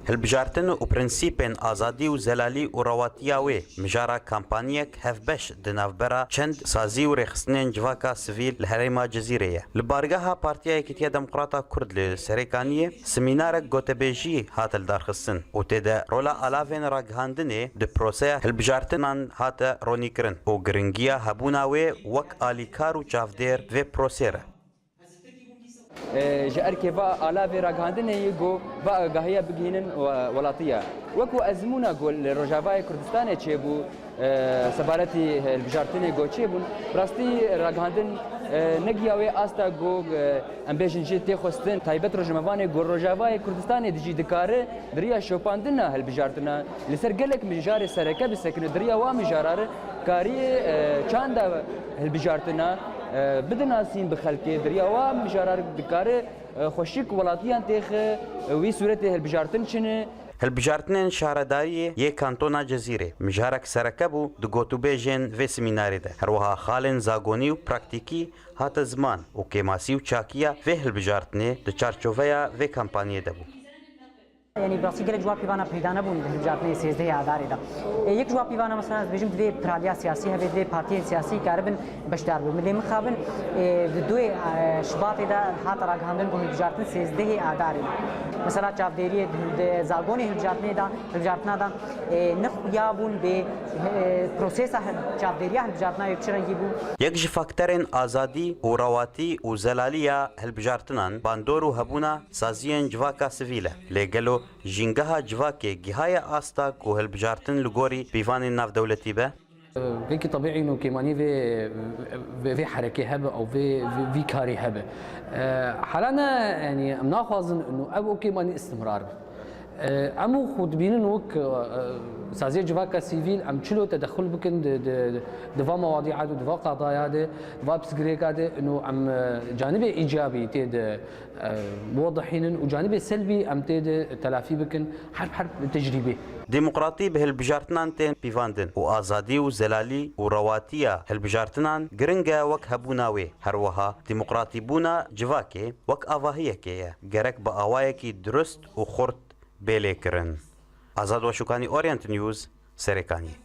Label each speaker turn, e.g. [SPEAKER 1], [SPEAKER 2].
[SPEAKER 1] هلبجارتن و پرنسیپن آزادی و زلالی و رواتیاوی مجارا کامپانیک هفبش دنافبرا چند سازی و رخصنین جواکا سویل لهرما جزیره لبارگاها پارتیا یکیتیا دموکراتا کرد لسریکانیه سمینار گوتبیجی هاتل دارخصن و تیده رولا آلاوین راگهاندنه د پروسه هلبجارتنان هات رونیکرن و گرنگیا هبوناوی وک آلیکار و چافدیر و پروسیره
[SPEAKER 2] جار كيفا آلا في راجاندن يجو وجاهية بجينن ولاتية وكو أزمونا قول رجافاي كردستان تشيبو سفارتي البجارتين جو تشيبون براستي راجاندن نجياوي أستا جو أمبيجن جيتي خستن تايبت رجمافاني قول رجافاي كردستان دجي دكاره دريا شوباندنا هالبجارتنا لسرقلك مجاري سركة بسكن دريا ومجارار كاري چاندا هالبجارتنا بدناسين بخلكي دريا ومجارار دكاره خوشيك ولاتيان تيخ وي صورته هالبجارتن شنه
[SPEAKER 1] هلبجارتنین شهرداری یک کانتونا جزیره مجارک سرکبو دو گوتوبیجن و سمیناری ده هروها خالن زاگونی و پراکتیکی هات زمان و کماسی و چاکیا و هلبجارتنه ده چارچوبیا و کمپانیه ده بو
[SPEAKER 3] يعني براسي قال جواب بيوانا بيدانا بون جاتني سيزده عداري دا يك جواب بيوانا مثلا بيجم دوي براليا سياسي هبه دوي بارتي سياسي كاربن بشدار بو ملي مخابن دوي شباط دا هات راغاندن بو جاتني سيزده عداري مثلا چافديري زاغوني جاتني دا جاتنا دا نخ يابون به پروسيس چافديري جاتنا يكشرن يبو
[SPEAKER 1] یک فاکتورن آزادی و رواتی و زلالیا هلبجارتنان باندورو هبونا سازیان جواکا سویله لگلو جنگها جواكي جهاية آستا كو هلبجارتن لغوري بيفان الناف دولتي به
[SPEAKER 4] هيك طبيعي انه كيماني في حركه هبه او في كاري هبه حالنا يعني مناخذن انه ابو كيماني استمرار امو خود بينن وك سازي جواكا سيفيل ام تشلو تدخل بكن دفا مواضيع دفا قضايا دفا بسكريكا انه ام جانب ايجابي تيد موضحين وجانب سلبي ام تيد تلافي بكن حرب تجريبي
[SPEAKER 1] ديمقراطي بهالبجارتنان تين بيفاندن وآزادي وزلالي ورواتيا هالبجارتنان جرنجا وك هبوناوي هروها ديمقراطي بونا جواكي وك آواهيكي جرك بآوايكي درست وخرط بيليكرن آزاد وشوكاني أورينت نيوز سريكاني